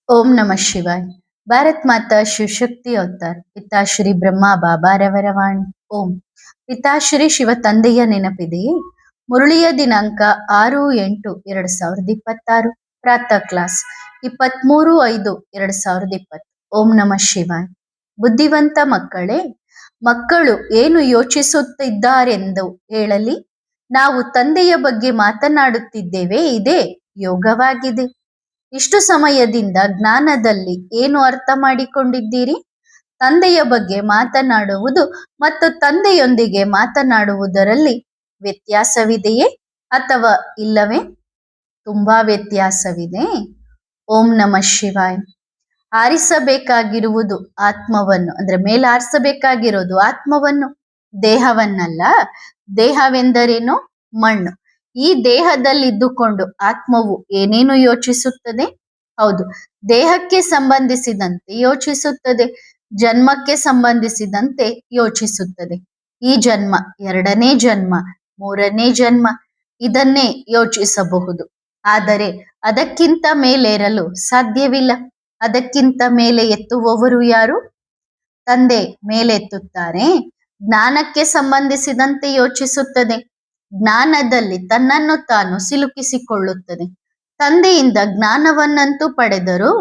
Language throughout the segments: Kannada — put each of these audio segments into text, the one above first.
ಓಂ ನಮಃ ಶಿವಾಯ್. ಭಾರತ್ ಮಾತಾ ಶಿವಶಕ್ತಿ ಅವತಾರ್ ಪಿತಾಶ್ರೀ ಬ್ರಹ್ಮ ಬಾಬಾರವರ ವಾಣಿ. ಓಂ. ಪಿತಾಶ್ರೀ ಶಿವ ತಂದೆಯ ನೆನಪಿದೆಯೇ? ಮುರಳಿಯ ದಿನಾಂಕ 6-8-2026. ಪ್ರಾತಃ ಕ್ಲಾಸ್ 23-5-2020. ಓಂ ನಮಃ ಶಿವಾಯ್. ಬುದ್ಧಿವಂತ ಮಕ್ಕಳೇ, ಮಕ್ಕಳು ಏನು ಯೋಚಿಸುತ್ತಿದ್ದಾರೆಂದು ಹೇಳಲಿ. ನಾವು ತಂದೆಯ ಬಗ್ಗೆ ಮಾತನಾಡುತ್ತಿದ್ದೇವೆ. ಇದೇ ಯೋಗವಾಗಿದೆ. ಇಷ್ಟು ಸಮಯದಿಂದ ಜ್ಞಾನದಲ್ಲಿ ಏನು ಅರ್ಥ ಮಾಡಿಕೊಂಡಿದ್ದೀರಿ? ತಂದೆಯ ಬಗ್ಗೆ ಮಾತನಾಡುವುದು ಮತ್ತು ತಂದೆಯೊಂದಿಗೆ ಮಾತನಾಡುವುದರಲ್ಲಿ ವ್ಯತ್ಯಾಸವಿದೆಯೇ ಅಥವಾ ಇಲ್ಲವೇ? ತುಂಬಾ ವ್ಯತ್ಯಾಸವಿದೆ. ಓಂ ನಮಃ ಶಿವಾಯ್. ಆರಿಸಬೇಕಾಗಿರುವುದು ಆತ್ಮವನ್ನು, ಅಂದ್ರೆ ಮೇಲಾರಿಸಬೇಕಾಗಿರೋದು ಆತ್ಮವನ್ನು, ದೇಹವನ್ನಲ್ಲ. ದೇಹವೆಂದರೇನು? ಮಣ್ಣು. ಈ ದೇಹದಲ್ಲಿದ್ದುಕೊಂಡು ಆತ್ಮವು ಏನೇನು ಯೋಚಿಸುತ್ತದೆ? ಹೌದು, ದೇಹಕ್ಕೆ ಸಂಬಂಧಿಸಿದಂತೆ ಯೋಚಿಸುತ್ತದೆ, ಜನ್ಮಕ್ಕೆ ಸಂಬಂಧಿಸಿದಂತೆ ಯೋಚಿಸುತ್ತದೆ. ಈ ಜನ್ಮ, ಎರಡನೇ ಜನ್ಮ, ಮೂರನೇ ಜನ್ಮ, ಇದನ್ನೇ ಯೋಚಿಸಬಹುದು. ಆದರೆ ಅದಕ್ಕಿಂತ ಮೇಲೇರಲು ಸಾಧ್ಯವಿಲ್ಲ. ಅದಕ್ಕಿಂತ ಮೇಲೆ ಎತ್ತುವವರು ಯಾರು? ತಂದೆ ಮೇಲೆತ್ತುತ್ತಾರೆ. ಜ್ಞಾನಕ್ಕೆ ಸಂಬಂಧಿಸಿದಂತೆ ಯೋಚಿಸುತ್ತದೆ. ಜ್ಞಾನದಲ್ಲಿ ತನ್ನನ್ನು ತಾನು ಸಿಲುಕಿಸಿಕೊಳ್ಳುತ್ತದೆ. ತಂದೆಯಿಂದ ಜ್ಞಾನವನ್ನಂತೂ ಪಡೆದರು,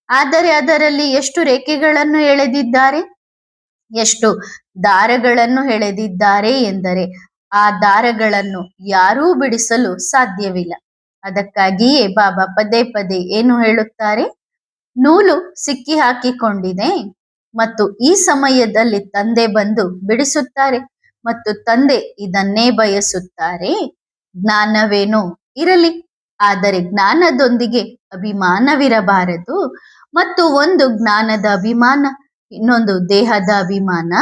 ಆದರೆ ಅದರಲ್ಲಿ ಎಷ್ಟು ರೇಖೆಗಳನ್ನು ಎಳೆದಿದ್ದಾರೆ, ಎಷ್ಟು ದಾರಗಳನ್ನು ಎಳೆದಿದ್ದಾರೆ ಎಂದರೆ ಆ ದಾರಗಳನ್ನು ಯಾರೂ ಬಿಡಿಸಲು ಸಾಧ್ಯವಿಲ್ಲ. ಅದಕ್ಕಾಗಿಯೇ ಬಾಬಾ ಪದೇ ಪದೇ ಏನು ಹೇಳುತ್ತಾರೆ? ನೂಲು ಸಿಕ್ಕಿ ಹಾಕಿಕೊಂಡಿದೆ ಮತ್ತು ಈ ಸಮಯದಲ್ಲಿ ತಂದೆ ಬಂದು ಬಿಡಿಸುತ್ತಾರೆ ಮತ್ತು ತಂದೆ ಇದನ್ನೇ ಬಯಸುತ್ತಾರೆ. ಜ್ಞಾನವೇನೋ ಇರಲಿ, ಆದರೆ ಜ್ಞಾನದೊಂದಿಗೆ ಅಭಿಮಾನವಿರಬಾರದು. ಮತ್ತು ಒಂದು ಜ್ಞಾನದ ಅಭಿಮಾನ, ಇನ್ನೊಂದು ದೇಹದ ಅಭಿಮಾನ.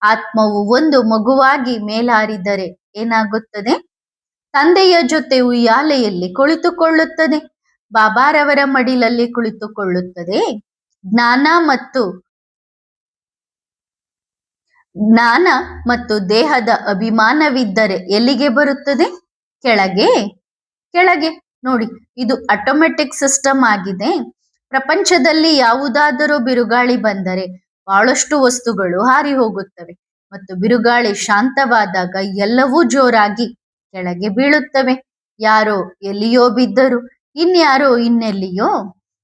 ಆತ್ಮವು ಒಂದು ಮಗುವಾಗಿ ಮೇಲಾರಿದರೆ ಏನಾಗುತ್ತದೆ? ತಂದೆಯ ಜೊತೆ ಉಯ್ಯಾಲೆಯಲ್ಲಿ ಕುಳಿತುಕೊಳ್ಳುತ್ತದೆ, ಬಾಬಾರವರ ಮಡಿಲಲ್ಲಿ ಕುಳಿತುಕೊಳ್ಳುತ್ತದೆ. ಜ್ಞಾನ ಮತ್ತು ದೇಹದ ಅಭಿಮಾನವಿದ್ದರೆ ಎಲ್ಲಿಗೆ ಬರುತ್ತದೆ? ಕೆಳಗೆ. ಕೆಳಗೆ ನೋಡಿ, ಇದು ಆಟೋಮೆಟಿಕ್ ಸಿಸ್ಟಮ್ ಆಗಿದೆ. ಪ್ರಪಂಚದಲ್ಲಿ ಯಾವುದಾದರೂ ಬಿರುಗಾಳಿ ಬಂದರೆ ಬಹಳಷ್ಟು ವಸ್ತುಗಳು ಹಾರಿ ಹೋಗುತ್ತವೆ ಮತ್ತು ಬಿರುಗಾಳಿ ಶಾಂತವಾದಾಗ ಎಲ್ಲವೂ ಜೋರಾಗಿ ಕೆಳಗೆ ಬೀಳುತ್ತವೆ. ಯಾರೋ ಎಲ್ಲಿಯೋ ಬಿದ್ದರು, ಇನ್ಯಾರೋ ಇನ್ನೆಲ್ಲಿಯೋ.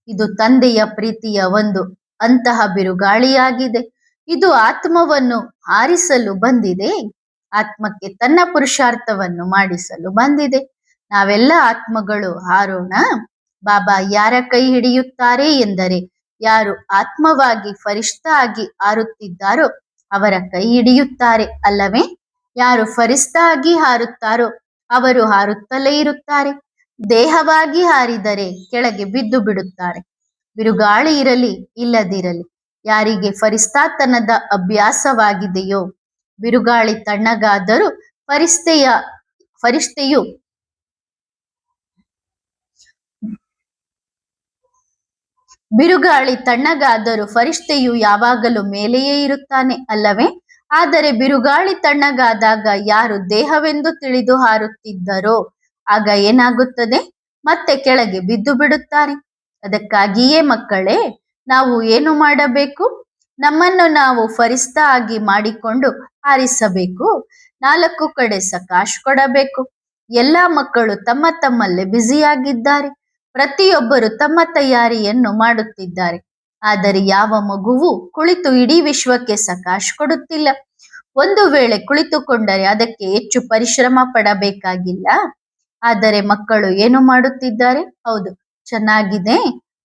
ಇದು ತಂದೆಯ ಪ್ರೀತಿಯ ಒಂದು ಅಂತಹ ಬಿರುಗಾಳಿಯಾಗಿದೆ. ಇದು ಆತ್ಮವನ್ನು ಹಾರಿಸಲು ಬಂದಿದೆ, ಆತ್ಮಕ್ಕೆ ತನ್ನ ಪುರುಷಾರ್ಥವನ್ನು ಮಾಡಿಸಲು ಬಂದಿದೆ. ನಾವೆಲ್ಲ ಆತ್ಮಗಳು ಹಾರೋಣ. ಬಾಬಾ ಯಾರ ಕೈ ಹಿಡಿಯುತ್ತಾರೆ ಎಂದರೆ, ಯಾರು ಆತ್ಮವಾಗಿ ಫರಿಷ್ಠ ಆಗಿ ಹಾರುತ್ತಿದ್ದಾರೋ ಅವರ ಕೈ ಹಿಡಿಯುತ್ತಾರೆ ಅಲ್ಲವೇ? ಯಾರು ಫರಿಷ್ಠ ಆಗಿ ಹಾರುತ್ತಾರೋ ಅವರು ಹಾರುತ್ತಲೇ ಇರುತ್ತಾರೆ. ದೇಹವಾಗಿ ಹಾರಿದರೆ ಕೆಳಗೆ ಬಿದ್ದು ಬಿಡುತ್ತಾರೆ. ಬಿರುಗಾಳಿ ಇರಲಿ ಇಲ್ಲದಿರಲಿ, ಯಾರಿಗೆ ಫರಿಷ್ಠತನದ ಅಭ್ಯಾಸವಾಗಿದೆಯೋ, ಬಿರುಗಾಳಿ ತಣ್ಣಗಾದರೂ ಫರಿಷ್ಠೆಯು ಯಾವಾಗಲೂ ಮೇಲೆಯೇ ಇರುತ್ತಾನೆ ಅಲ್ಲವೇ? ಆದರೆ ಬಿರುಗಾಳಿ ತಣ್ಣಗಾದಾಗ ಯಾರು ದೇಹವೆಂದು ತಿಳಿದು ಹಾರುತ್ತಿದ್ದರೋ ಆಗ ಏನಾಗುತ್ತದೆ? ಮತ್ತೆ ಕೆಳಗೆ ಬಿದ್ದು ಬಿಡುತ್ತಾರೆ. ಅದಕ್ಕಾಗಿಯೇ ಮಕ್ಕಳೇ, ನಾವು ಏನು ಮಾಡಬೇಕು? ನಮ್ಮನ್ನು ನಾವು ಫರಿಷ್ಠ ಆಗಿ ಮಾಡಿಕೊಂಡು ಹಾರಿಸಬೇಕು. 4 ಕಡೆ ಸಕಾಶ್ ಕೊಡಬೇಕು. ಎಲ್ಲ ಮಕ್ಕಳು ತಮ್ಮ ತಮ್ಮಲ್ಲೇ ಬ್ಯುಸಿಯಾಗಿದ್ದಾರೆ. ಪ್ರತಿಯೊಬ್ಬರು ತಮ್ಮ ತಯಾರಿಯನ್ನು ಮಾಡುತ್ತಿದ್ದಾರೆ. ಆದರೆ ಯಾವ ಮಗುವು ಕುಳಿತು ಇಡೀ ವಿಶ್ವಕ್ಕೆ ಸಕಾಶ್ ಕೊಡುತ್ತಿಲ್ಲ. ಒಂದು ವೇಳೆ ಕುಳಿತುಕೊಂಡರೆ ಅದಕ್ಕೆ ಹೆಚ್ಚು ಪರಿಶ್ರಮ ಪಡಬೇಕಾಗಿಲ್ಲ. ಆದರೆ ಮಕ್ಕಳು ಏನು ಮಾಡುತ್ತಿದ್ದಾರೆ? ಹೌದು, ಚೆನ್ನಾಗಿದೆ,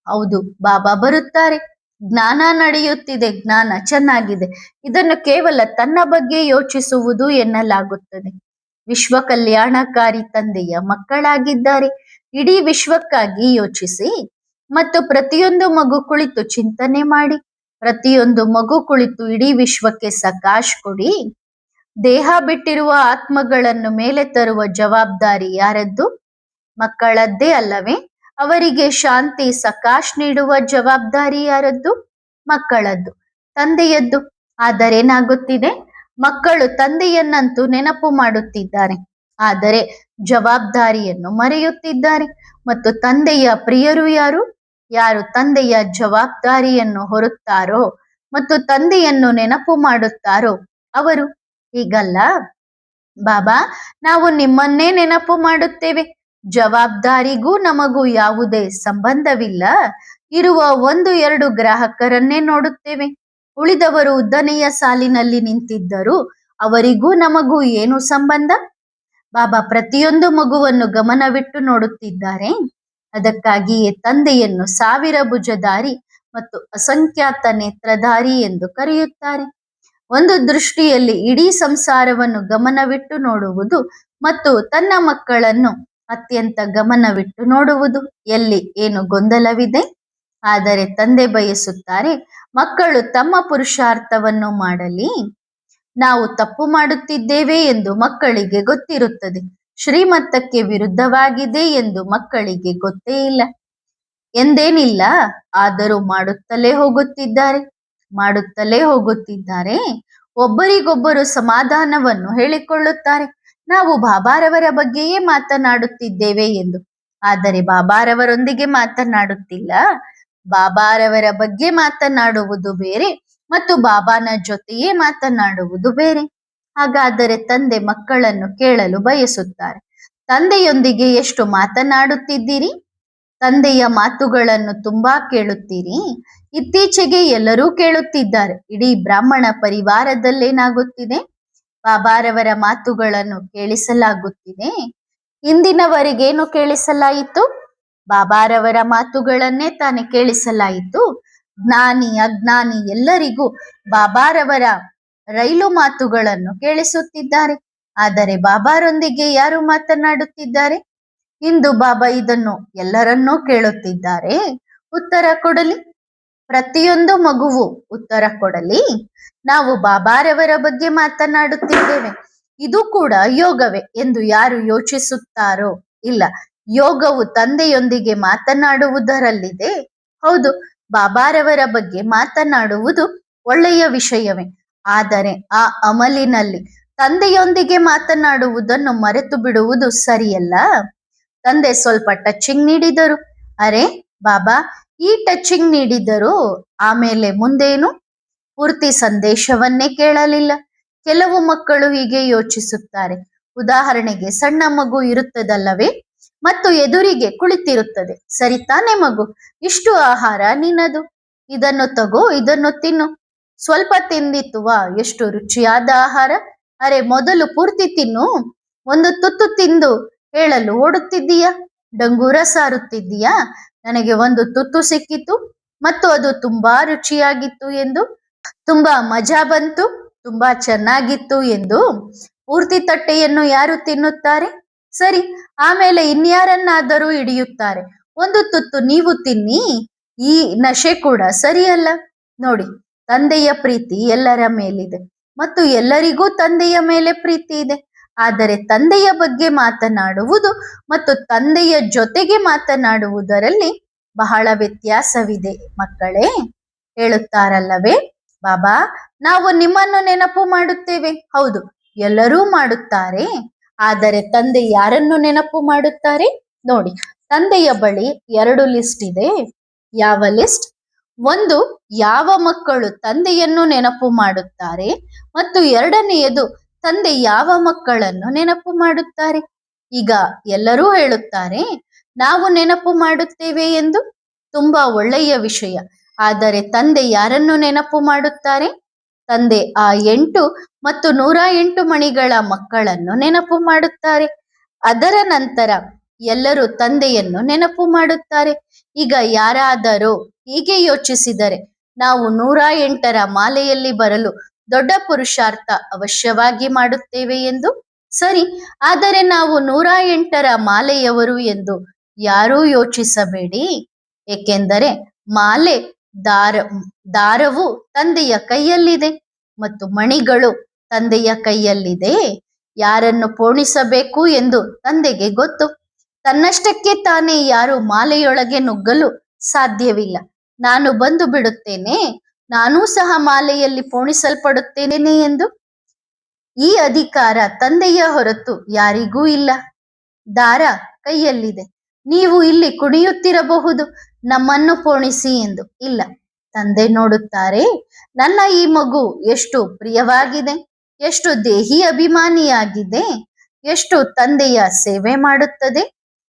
ಹೌದು ಬಾಬಾ ಬರುತ್ತಾರೆ, ಜ್ಞಾನ ನಡೆಯುತ್ತಿದೆ, ಜ್ಞಾನ ಚೆನ್ನಾಗಿದೆ, ಇದನ್ನು ಕೇವಲ ತನ್ನ ಬಗ್ಗೆ ಯೋಚಿಸುವುದು ಎನ್ನಲಾಗುತ್ತದೆ. ವಿಶ್ವ ಕಲ್ಯಾಣಕಾರಿ ತಂದೆಯ ಮಕ್ಕಳಾಗಿದ್ದಾರೆ. ಇಡೀ ವಿಶ್ವಕ್ಕಾಗಿ ಯೋಚಿಸಿ ಮತ್ತು ಪ್ರತಿಯೊಂದು ಮಗು ಕುಳಿತು ಚಿಂತನೆ ಮಾಡಿ. ಪ್ರತಿಯೊಂದು ಮಗು ಕುಳಿತು ಇಡೀ ವಿಶ್ವಕ್ಕೆ ಸಕಾಶ್ ಕೊಡಿ. ದೇಹ ಬಿಟ್ಟಿರುವ ಆತ್ಮಗಳನ್ನು ಮೇಲೆ ತರುವ ಜವಾಬ್ದಾರಿ ಯಾರದ್ದು? ಮಕ್ಕಳದ್ದೇ ಅಲ್ಲವೇ? ಅವರಿಗೆ ಶಾಂತಿ ಸಕಾಶ್ ನೀಡುವ ಜವಾಬ್ದಾರಿ ಯಾರದ್ದು? ಮಕ್ಕಳದ್ದು, ತಂದೆಯದ್ದು. ಆದರೇನಾಗುತ್ತಿದೆ? ಮಕ್ಕಳು ತಂದೆಯನ್ನಂತೂ ನೆನಪು ಮಾಡುತ್ತಿದ್ದಾರೆ, ಆದರೆ ಜವಾಬ್ದಾರಿಯನ್ನು ಮರೆಯುತ್ತಿದ್ದಾರೆ. ಮತ್ತು ತಂದೆಯ ಪ್ರಿಯರು ಯಾರು? ಯಾರು ತಂದೆಯ ಜವಾಬ್ದಾರಿಯನ್ನು ಹೊರುತ್ತಾರೋ ಮತ್ತು ತಂದೆಯನ್ನು ನೆನಪು ಮಾಡುತ್ತಾರೋ ಅವರು ಹೀಗಲ್ಲ. ಬಾಬಾ, ನಾವು ನಿಮ್ಮನ್ನೇ ನೆನಪು ಮಾಡುತ್ತೇವೆ. ಜವಾಬ್ದಾರಿಗೂ ನಮಗೂ ಯಾವುದೇ ಸಂಬಂಧವಿಲ್ಲ. ಇರುವ 1-2 ಗ್ರಾಹಕರನ್ನೇ ನೋಡುತ್ತೇವೆ. ಉಳಿದವರು ಉದ್ದನೆಯ ಸಾಲಿನಲ್ಲಿ ನಿಂತಿದ್ದರು. ಅವರಿಗೂ ನಮಗೂ ಏನು ಸಂಬಂಧ? ಬಾಬಾ ಪ್ರತಿಯೊಂದು ಮಗುವನ್ನು ಗಮನವಿಟ್ಟು ನೋಡುತ್ತಿದ್ದಾರೆ. ಅದಕ್ಕಾಗಿಯೇ ತಂದೆಯನ್ನು 1000 ಭುಜಧಾರಿ ಮತ್ತು ಅಸಂಖ್ಯಾತ ನೇತ್ರಧಾರಿ ಎಂದು ಕರೆಯುತ್ತಾರೆ. ಒಂದು ದೃಷ್ಟಿಯಲ್ಲಿ ಇಡೀ ಸಂಸಾರವನ್ನು ಗಮನವಿಟ್ಟು ನೋಡುವುದು ಮತ್ತು ತನ್ನ ಮಕ್ಕಳನ್ನು ಅತ್ಯಂತ ಗಮನವಿಟ್ಟು ನೋಡುವುದು. ಎಲ್ಲಿ ಏನು ಗೊಂದಲವಿದೆ? ಆದರೆ ತಂದೆ ಬಯಸುತ್ತಾರೆ ಮಕ್ಕಳು ತಮ್ಮ ಪುರುಷಾರ್ಥವನ್ನು ಮಾಡಲಿ. ನಾವು ತಪ್ಪು ಮಾಡುತ್ತಿದ್ದೇವೆ ಎಂದು ಮಕ್ಕಳಿಗೆ ಗೊತ್ತಿರುತ್ತದೆ. ಶ್ರೀಮತಕ್ಕೆ ವಿರುದ್ಧವಾಗಿದೆ ಎಂದು ಮಕ್ಕಳಿಗೆ ಗೊತ್ತೇ ಇಲ್ಲ ಎಂದೇನಿಲ್ಲ. ಆದರೂ ಮಾಡುತ್ತಲೇ ಹೋಗುತ್ತಿದ್ದಾರೆ. ಒಬ್ಬರಿಗೊಬ್ಬರು ಸಮಾಧಾನವನ್ನು ಹೇಳಿಕೊಳ್ಳುತ್ತಾರೆ. ನಾವು ಬಾಬಾರವರ ಬಗ್ಗೆಯೇ ಮಾತನಾಡುತ್ತಿದ್ದೇವೆ ಎಂದು. ಆದರೆ ಬಾಬಾರವರೊಂದಿಗೆ ಮಾತನಾಡುತ್ತಿಲ್ಲ. ಬಾಬಾರವರ ಬಗ್ಗೆ ಮಾತನಾಡುವುದು ಬೇರೆ ಮತ್ತು ಬಾಬಾನ ಜೊತೆಯೇ ಮಾತನಾಡುವುದು ಬೇರೆ. ಹಾಗಾದರೆ ತಂದೆ ಮಕ್ಕಳನ್ನು ಕೇಳಲು ಬಯಸುತ್ತಾರೆ, ತಂದೆಯೊಂದಿಗೆ ಎಷ್ಟು ಮಾತನಾಡುತ್ತಿದ್ದೀರಿ? ತಂದೆಯ ಮಾತುಗಳನ್ನು ತುಂಬಾ ಕೇಳುತ್ತೀರಿ? ಇತ್ತೀಚೆಗೆ ಎಲ್ಲರೂ ಕೇಳುತ್ತಿದ್ದಾರೆ. ಇಡೀ ಬ್ರಾಹ್ಮಣ ಪರಿವಾರದಲ್ಲೇನಾಗುತ್ತಿದೆ? ಬಾಬಾರವರ ಮಾತುಗಳನ್ನು ಕೇಳಿಸಲಾಗುತ್ತಿದೆ. ಇಂದಿನವರೆಗೇನು ಕೇಳಿಸಲಾಯಿತು? ಬಾಬಾರವರ ಮಾತುಗಳನ್ನೇ ತಾನೇ ಕೇಳಿಸಲಾಯಿತು. ಜ್ಞಾನಿ ಅಜ್ಞಾನಿ ಎಲ್ಲರಿಗೂ ಬಾಬಾರವರ ರೈಲು ಮಾತುಗಳನ್ನು ಕೇಳಿಸುತ್ತಿದ್ದಾರೆ. ಆದರೆ ಬಾಬಾರೊಂದಿಗೆ ಯಾರು ಮಾತನಾಡುತ್ತಿದ್ದಾರೆ? ಇಂದು ಬಾಬಾ ಇದನ್ನು ಎಲ್ಲರನ್ನೂ ಕೇಳುತ್ತಿದ್ದಾರೆ. ಉತ್ತರ ಕೊಡಲಿ. ಪ್ರತಿಯೊಂದು ಮಗುವು ಉತ್ತರ ಕೊಡಲಿ. ನಾವು ಬಾಬಾರವರ ಬಗ್ಗೆ ಮಾತನಾಡುತ್ತಿದ್ದೇವೆ. ಇದು ಕೂಡ ಯೋಗವೇ ಎಂದು ಯಾರು ಯೋಚಿಸುತ್ತಾರೋ? ಇಲ್ಲ, ಯೋಗವು ತಂದೆಯೊಂದಿಗೆ ಮಾತನಾಡುವುದರಲ್ಲಿದೆ. ಹೌದು, ಬಾಬಾರವರ ಬಗ್ಗೆ ಮಾತನಾಡುವುದು ಒಳ್ಳೆಯ ವಿಷಯವೇ. ಆದರೆ ಆ ಅಮಲಿನಲ್ಲಿ ತಂದೆಯೊಂದಿಗೆ ಮಾತನಾಡುವುದನ್ನು ಮರೆತು ಬಿಡುವುದು ಸರಿಯಲ್ಲ. ತಂದೆ ಸ್ವಲ್ಪ ಟಚಿಂಗ್ ನೀಡಿದರು. ಅರೆ ಬಾಬಾ, ಈ ಟಚಿಂಗ್ ನೀಡಿದರು, ಆಮೇಲೆ ಮುಂದೇನು? ಪೂರ್ತಿ ಸಂದೇಶವನ್ನೇ ಕೇಳಲಿಲ್ಲ. ಕೆಲವು ಮಕ್ಕಳು ಹೀಗೆ ಯೋಚಿಸುತ್ತಾರೆ. ಉದಾಹರಣೆಗೆ, ಸಣ್ಣ ಮಗು ಇರುತ್ತದಲ್ಲವೇ ಮತ್ತು ಎದುರಿಗೆ ಕುಳಿತಿರುತ್ತದೆ. ಸರಿ ತಾನೇ ಮಗು, ಇಷ್ಟು ಆಹಾರ ನಿನ್ನದು, ಇದನ್ನು ತಗೋ, ಇದನ್ನು ತಿನ್ನು. ಸ್ವಲ್ಪ ತಿಂದಿತ್ತುವಾ? ಎಷ್ಟು ರುಚಿಯಾದ ಆಹಾರ. ಅರೆ ಮೊದಲು ಪೂರ್ತಿ ತಿನ್ನು. ಒಂದು ತುತ್ತು ತಿಂದು ಹೇಳಲು ಓಡುತ್ತಿದ್ದೀಯಾ? ಡಂಗೂರ ಸಾರುತ್ತಿದ್ದೀಯಾ? ನನಗೆ ಒಂದು ತುತ್ತು ಸಿಕ್ಕಿತು ಮತ್ತು ಅದು ತುಂಬಾ ರುಚಿಯಾಗಿತ್ತು ಎಂದು, ತುಂಬಾ ಮಜಾ ಬಂತು, ತುಂಬಾ ಚೆನ್ನಾಗಿತ್ತು ಎಂದು. ಪೂರ್ತಿ ತಟ್ಟೆಯನ್ನು ಯಾರು ತಿನ್ನುತ್ತಾರೆ? ಸರಿ, ಆಮೇಲೆ ಇನ್ಯಾರನ್ನಾದರೂ ಹಿಡಿಯುತ್ತಾರೆ. ಒಂದು ತುತ್ತು ನೀವು ತಿನ್ನಿ. ಈ ನಶೆ ಕೂಡ ಸರಿಯಲ್ಲ. ನೋಡಿ, ತಂದೆಯ ಪ್ರೀತಿ ಎಲ್ಲರ ಮೇಲಿದೆ ಮತ್ತು ಎಲ್ಲರಿಗೂ ತಂದೆಯ ಮೇಲೆ ಪ್ರೀತಿ ಇದೆ. ಆದರೆ ತಂದೆಯ ಬಗ್ಗೆ ಮಾತನಾಡುವುದು ಮತ್ತು ತಂದೆಯ ಜೊತೆಗೆ ಮಾತನಾಡುವುದರಲ್ಲಿ ಬಹಳ ವ್ಯತ್ಯಾಸವಿದೆ ಮಕ್ಕಳೇ. ಹೇಳುತ್ತಾರಲ್ಲವೇ ಬಾಬಾ, ನಾವು ನಿಮ್ಮನ್ನು ನೆನಪು ಮಾಡುತ್ತೇವೆ. ಹೌದು, ಎಲ್ಲರೂ ಮಾಡುತ್ತಾರೆ. ಆದರೆ ತಂದೆ ಯಾರನ್ನು ನೆನಪು ಮಾಡುತ್ತಾರೆ? ನೋಡಿ, ತಂದೆಯ ಬಳಿ 2 ಲಿಸ್ಟ್ ಇದೆ. ಯಾವ ಲಿಸ್ಟ್? ಒಂದು, ಯಾವ ಮಕ್ಕಳು ತಂದೆಯನ್ನು ನೆನಪು ಮಾಡುತ್ತಾರೆ, ಮತ್ತು 2ನೆಯದು, ತಂದೆ ಯಾವ ಮಕ್ಕಳನ್ನು ನೆನಪು ಮಾಡುತ್ತಾರೆ. ಈಗ ಎಲ್ಲರೂ ಹೇಳುತ್ತಾರೆ ನಾವು ನೆನಪು ಮಾಡುತ್ತೇವೆ ಎಂದು. ತುಂಬಾ ಒಳ್ಳೆಯ ವಿಷಯ. ಆದರೆ ತಂದೆ ಯಾರನ್ನು ನೆನಪು ಮಾಡುತ್ತಾರೆ? ತಂದೆ ಆ 8 ಮತ್ತು 108 ಮಣಿಗಳ ಮಕ್ಕಳನ್ನು ನೆನಪು ಮಾಡುತ್ತಾರೆ. ಅದರ ನಂತರ ಎಲ್ಲರೂ ತಂದೆಯನ್ನು ನೆನಪು ಮಾಡುತ್ತಾರೆ. ಈಗ ಯಾರಾದರೂ ಹೀಗೆ ಯೋಚಿಸಿದರೆ, ನಾವು 108ರ ಮಾಲೆಯಲ್ಲಿ ಬರಲು ದೊಡ್ಡ ಪುರುಷಾರ್ಥ ಅವಶ್ಯವಾಗಿ ಮಾಡುತ್ತೇವೆ ಎಂದು. ಸರಿ, ಆದರೆ ನಾವು 108ರ ಮಾಲೆಯವರು ಎಂದು ಯಾರೂ ಯೋಚಿಸಬೇಡಿ. ಏಕೆಂದರೆ ಮಾಲೆ ದಾರವು ತಂದೆಯ ಕೈಯಲ್ಲಿದೆ ಮತ್ತು ಮಣಿಗಳು ತಂದೆಯ ಕೈಯಲ್ಲಿದೆ. ಯಾರನ್ನು ಪೋಣಿಸಬೇಕು ಎಂದು ತಂದೆಗೆ ಗೊತ್ತು. ತನ್ನಷ್ಟಕ್ಕೆ ತಾನೇ ಯಾರು ಮಾಲೆಯೊಳಗೆ ನುಗ್ಗಲು ಸಾಧ್ಯವಿಲ್ಲ. ನಾನು ಬಂದು ಬಿಡುತ್ತೇನೆ, ನಾನೂ ಸಹ ಮಾಲೆಯಲ್ಲಿ ಪೋಣಿಸಲ್ಪಡುತ್ತೇನೆ ಎಂದು. ಈ ಅಧಿಕಾರ ತಂದೆಯ ಹೊರತು ಯಾರಿಗೂ ಇಲ್ಲ. ದಾರ ಕೈಯಲ್ಲಿದೆ. ನೀವು ಇಲ್ಲಿ ಕುಣಿಯುತ್ತಿರಬಹುದು, ನಮ್ಮನ್ನು ಪೋಣಿಸಿ ಎಂದು. ಇಲ್ಲ, ತಂದೆ ನೋಡುತ್ತಾರೆ, ನನ್ನ ಈ ಮಗು ಎಷ್ಟು ಪ್ರಿಯವಾಗಿದೆ, ಎಷ್ಟು ದೇಹಿ ಅಭಿಮಾನಿಯಾಗಿದೆ, ಎಷ್ಟು ತಂದೆಯ ಸೇವೆ ಮಾಡುತ್ತದೆ,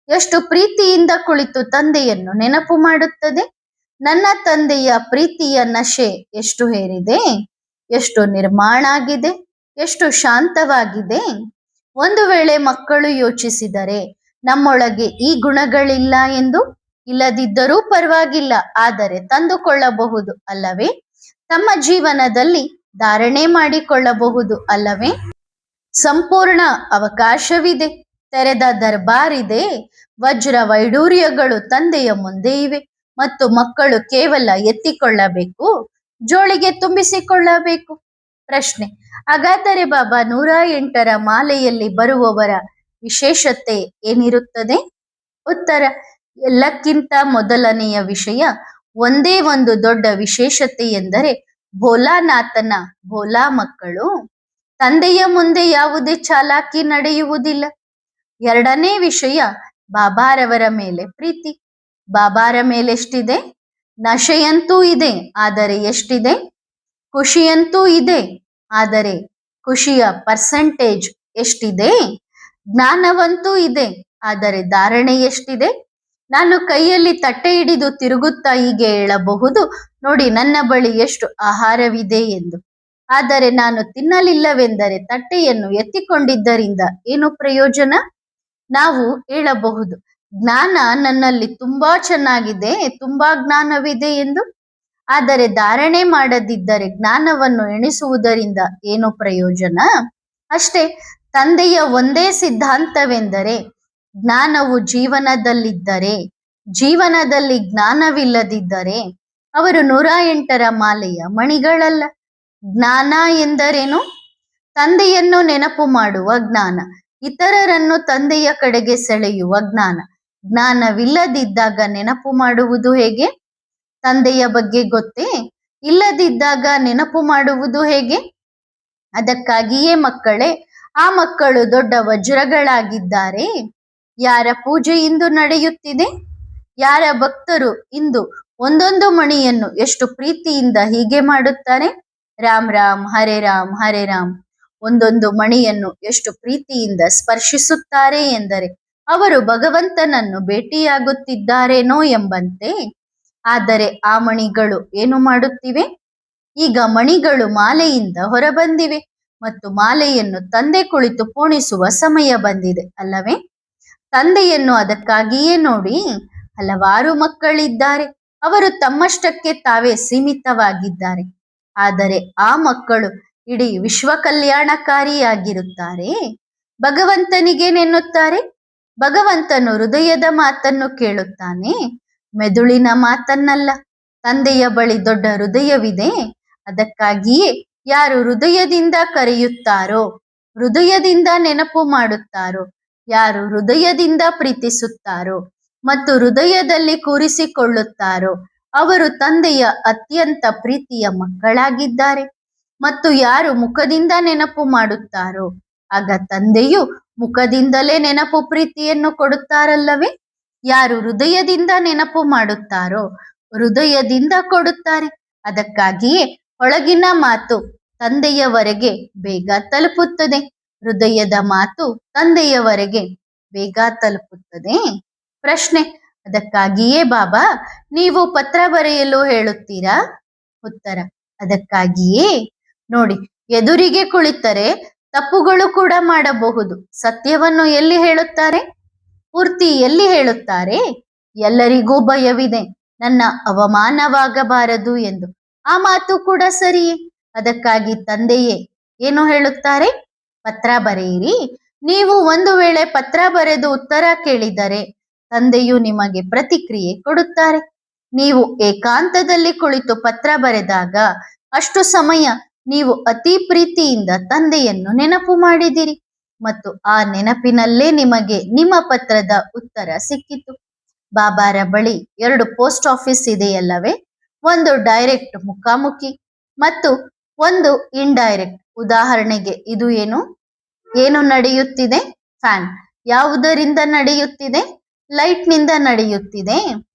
ಎಷ್ಟು ಪ್ರೀತಿಯಿಂದ ಕುಳಿತು ತಂದೆಯನ್ನು ನೆನಪು ಮಾಡುತ್ತದೆ. ನನ್ನ ತಂದೆಯ ಪ್ರೀತಿಯ ನಶೆ ಎಷ್ಟು ಹೇರಿದೆ, ಎಷ್ಟು ನಿರ್ಮಾಣ ಆಗಿದೆ, ಎಷ್ಟು ಶಾಂತವಾಗಿದೆ. ಒಂದು ವೇಳೆ ಮಕ್ಕಳು ಯೋಚಿಸಿದರೆ ನಮ್ಮೊಳಗೆ ಈ ಗುಣಗಳಿಲ್ಲ ಎಂದು, ಇಲ್ಲದಿದ್ದರೂ ಪರವಾಗಿಲ್ಲ, ಆದರೆ ತಂದುಕೊಳ್ಳಬಹುದು ಅಲ್ಲವೇ? ತಮ್ಮ ಜೀವನದಲ್ಲಿ ಧಾರಣೆ ಮಾಡಿಕೊಳ್ಳಬಹುದು ಅಲ್ಲವೇ? ಸಂಪೂರ್ಣ ಅವಕಾಶವಿದೆ, ತೆರೆದ ದರ್ಬಾರಿದೆ, ವಜ್ರ ವೈಡೂರ್ಯಗಳು ತಂದೆಯ ಮುಂದೆ ಇವೆ ಮತ್ತು ಮಕ್ಕಳು ಕೇವಲ ಎತ್ತಿಕೊಳ್ಳಬೇಕು, ಜೋಳಿಗೆ ತುಂಬಿಸಿಕೊಳ್ಳಬೇಕು. ಪ್ರಶ್ನೆ: ಹಾಗಾದರೆ ಬಾಬಾ 108ರ ಮಾಲೆಯಲ್ಲಿ ಬರುವವರ ವಿಶೇಷತೆ ಏನಿರುತ್ತದೆ? ಉತ್ತರ: ಎಲ್ಲಕ್ಕಿಂತ ಮೊದಲನೆಯ ವಿಷಯ, ಒಂದೇ ಒಂದು ದೊಡ್ಡ ವಿಶೇಷತೆ ಎಂದರೆ ಭೋಲಾನಾಥನ ಭೋಲಾ ಮಕ್ಕಳು. ತಂದೆಯ ಮುಂದೆ ಯಾವುದೇ ಚಾಲಾಕಿ ನಡೆಯುವುದಿಲ್ಲ. ಎರಡನೇ ವಿಷಯ, ಬಾಬಾರವರ ಮೇಲೆ ಪ್ರೀತಿ. ಬಾಬಾರ ಮೇಲೆ ಎಷ್ಟಿದೆ? ನಶೆಯಂತೂ ಇದೆ, ಆದರೆ ಎಷ್ಟಿದೆ? ಖುಷಿಯಂತೂ ಇದೆ, ಆದರೆ ಖುಷಿಯ ಪರ್ಸೆಂಟೇಜ್ ಎಷ್ಟಿದೆ? ಜ್ಞಾನವಂತೂ ಇದೆ, ಆದರೆ ಧಾರಣೆ ಎಷ್ಟಿದೆ? ನಾನು ಕೈಯಲ್ಲಿ ತಟ್ಟೆ ಹಿಡಿದು ತಿರುಗುತ್ತಾ ಹೀಗೆ ಹೇಳಬಹುದು, ನೋಡಿ ನನ್ನ ಬಳಿ ಎಷ್ಟು ಆಹಾರವಿದೆ ಎಂದು. ಆದರೆ ನಾನು ತಿನ್ನಲಿಲ್ಲವೆಂದರೆ ತಟ್ಟೆಯನ್ನು ಎತ್ತಿಕೊಂಡಿದ್ದರಿಂದ ಏನು ಪ್ರಯೋಜನ? ನಾವು ಹೇಳಬಹುದು, ಜ್ಞಾನ ನನ್ನಲ್ಲಿ ತುಂಬಾ ಚೆನ್ನಾಗಿದೆ, ತುಂಬಾ ಜ್ಞಾನವಿದೆ ಎಂದು. ಆದರೆ ಧಾರಣೆ ಮಾಡದಿದ್ದರೆ ಜ್ಞಾನವನ್ನು ಎಣಿಸುವುದರಿಂದ ಏನು ಪ್ರಯೋಜನ? ಅಷ್ಟೇ. ತಂದೆಯ ಒಂದೇ ಸಿದ್ಧಾಂತವೆಂದರೆ, ಜ್ಞಾನವು ಜೀವನದಲ್ಲಿದ್ದರೆ, ಜೀವನದಲ್ಲಿ ಜ್ಞಾನವಿಲ್ಲದಿದ್ದರೆ ಅವರು 108ರ ಮಾಲೆಯ ಮಣಿಗಳಲ್ಲ. ಜ್ಞಾನ ಎಂದರೇನು? ತಂದೆಯನ್ನು ನೆನಪು ಮಾಡುವ ಜ್ಞಾನ, ಇತರರನ್ನು ತಂದೆಯ ಕಡೆಗೆ ಸೆಳೆಯುವ ಜ್ಞಾನ. ಜ್ಞಾನವಿಲ್ಲದಿದ್ದಾಗ ನೆನಪು ಮಾಡುವುದು ಹೇಗೆ? ತಂದೆಯ ಬಗ್ಗೆ ಗೊತ್ತೇ ಇಲ್ಲದಿದ್ದಾಗ ನೆನಪು ಮಾಡುವುದು ಹೇಗೆ? ಅದಕ್ಕಾಗಿಯೇ ಮಕ್ಕಳೇ, ಆ ಮಕ್ಕಳು ದೊಡ್ಡ ವಜ್ರಗಳಾಗಿದ್ದಾರೆ. ಯಾರ ಪೂಜೆ ಇಂದು ನಡೆಯುತ್ತಿದೆ? ಯಾರ ಭಕ್ತರು ಇಂದು ಒಂದೊಂದು ಮಣಿಯನ್ನು ಎಷ್ಟು ಪ್ರೀತಿಯಿಂದ ಹೀಗೆ ಮಾಡುತ್ತಾರೆ? ರಾಮ್ ರಾಮ್, ಹರೇ ರಾಮ್, ಹರೇ ರಾಮ್. ಒಂದೊಂದು ಮಣಿಯನ್ನು ಎಷ್ಟು ಪ್ರೀತಿಯಿಂದ ಸ್ಪರ್ಶಿಸುತ್ತಾರೆ ಎಂದರೆ ಅವರು ಭಗವಂತನನ್ನು ಭೇಟಿಯಾಗುತ್ತಿದ್ದಾರೇನೋ ಎಂಬಂತೆ. ಆದರೆ ಆ ಮಣಿಗಳು ಏನು ಮಾಡುತ್ತಿವೆ? ಈಗ ಮಣಿಗಳು ಮಾಲೆಯಿಂದ ಹೊರಬಂದಿವೆ ಮತ್ತು ಮಾಲೆಯನ್ನು ತಂದೆ ಕುಳಿತು ಪೋಣಿಸುವ ಸಮಯ ಬಂದಿದೆ ಅಲ್ಲವೇ? ತಂದೆಯನ್ನು ಅದಕ್ಕಾಗಿಯೇ ನೋಡಿ, ಹಲವಾರು ಮಕ್ಕಳಿದ್ದಾರೆ, ಅವರು ತಮ್ಮಷ್ಟಕ್ಕೆ ತಾವೇ ಸೀಮಿತವಾಗಿದ್ದಾರೆ. ಆದರೆ ಆ ಮಕ್ಕಳು ಇಡೀ ವಿಶ್ವ ಕಲ್ಯಾಣಕಾರಿಯಾಗಿರುತ್ತಾರೆ. ಭಗವಂತನಿಗೇನೆನ್ನುತ್ತಾರೆ? ಭಗವಂತನು ಹೃದಯದ ಮಾತನ್ನು ಕೇಳುತ್ತಾನೆ, ಮೆದುಳಿನ ಮಾತನ್ನಲ್ಲ. ತಂದೆಯ ಬಳಿ ದೊಡ್ಡ ಹೃದಯವಿದೆ. ಅದಕ್ಕಾಗಿಯೇ ಯಾರು ಹೃದಯದಿಂದ ಕರೆಯುತ್ತಾರೋ, ಹೃದಯದಿಂದ ನೆನಪು ಮಾಡುತ್ತಾರೋ, ಯಾರು ಹೃದಯದಿಂದ ಪ್ರೀತಿಸುತ್ತಾರೋ ಮತ್ತು ಹೃದಯದಲ್ಲಿ ಕೂರಿಸಿಕೊಳ್ಳುತ್ತಾರೋ ಅವರು ತಂದೆಯ ಅತ್ಯಂತ ಪ್ರೀತಿಯ ಮಕ್ಕಳಾಗಿದ್ದಾರೆ. ಮತ್ತು ಯಾರು ಮುಖದಿಂದ ನೆನಪು ಮಾಡುತ್ತಾರೋ ಆಗ ತಂದೆಯು ಮುಖದಿಂದಲೇ ನೆನಪು ಪ್ರೀತಿಯನ್ನು ಕೊಡುತ್ತಾರಲ್ಲವೇ? ಯಾರು ಹೃದಯದಿಂದ ನೆನಪು ಮಾಡುತ್ತಾರೋ ಹೃದಯದಿಂದ ಕೊಡುತ್ತಾರೆ. ಅದಕ್ಕಾಗಿಯೇ ಒಳಗಿನ ಮಾತು ತಂದೆಯವರೆಗೆ ಬೇಗ ತಲುಪುತ್ತದೆ, ಹೃದಯದ ಮಾತು ತಂದೆಯವರೆಗೆ ಬೇಗ ತಲುಪುತ್ತದೆ. ಪ್ರಶ್ನೆ: ಅದಕ್ಕಾಗಿಯೇ ಬಾಬಾ ನೀವು ಪತ್ರ ಬರೆಯಲು ಹೇಳುತ್ತೀರಾ? ಉತ್ತರ: ಅದಕ್ಕಾಗಿಯೇ. ನೋಡಿ, ಎದುರಿಗೆ ಕುಳಿತರೆ ತಪ್ಪುಗಳು ಕೂಡ ಮಾಡಬಹುದು. ಸತ್ಯವನ್ನು ಎಲ್ಲಿ ಹೇಳುತ್ತಾರೆ? ಪೂರ್ತಿ ಎಲ್ಲಿ ಹೇಳುತ್ತಾರೆ? ಎಲ್ಲರಿಗೂ ಭಯವಿದೆ, ನನ್ನ ಅವಮಾನವಾಗಬಾರದು ಎಂದು. ಆ ಮಾತು ಕೂಡ ಸರಿಯೇ. ಅದಕ್ಕಾಗಿ ತಂದೆಯೇ ಏನು ಹೇಳುತ್ತಾರೆ? ಪತ್ರ ಬರೆಯಿರಿ. ನೀವು ಒಂದು ವೇಳೆ ಪತ್ರ ಬರೆದು ಉತ್ತರ ಕೇಳಿದರೆ ತಂದೆಯು ನಿಮಗೆ ಪ್ರತಿಕ್ರಿಯೆ ಕೊಡುತ್ತಾರೆ. ನೀವು ಏಕಾಂತದಲ್ಲಿ ಕುಳಿತು ಪತ್ರ ಬರೆದಾಗ ಅಷ್ಟು ಸಮಯ ನೀವು ಅತಿ ಪ್ರೀತಿಯಿಂದ ತಂದೆಯನ್ನು ನೆನಪು ಮಾಡಿದಿರಿ ಮತ್ತು ಆ ನೆನಪಿನಲ್ಲೇ ನಿಮಗೆ ನಿಮ್ಮ ಪತ್ರದ ಉತ್ತರ ಸಿಕ್ಕಿತು. ಬಾಬಾರ ಬಳಿ 2 ಪೋಸ್ಟ್ ಆಫೀಸ್ ಇದೆಯಲ್ಲವೇ? ಒಂದು ಡೈರೆಕ್ಟ್ ಮುಖಾಮುಖಿ ಮತ್ತು ಒಂದು ಇಂಡೈರೆಕ್ಟ್. ಉದಾಹರಣೆಗೆ ಇದು ಏನು ನಡೆಯುತ್ತಿದೆ? ಫ್ಯಾನ್. ಯಾವುದರಿಂದ ನಡೆಯುತ್ತಿದೆ? ಲೈಟ್ನಿಂದ ನಡೆಯುತ್ತಿದೆ.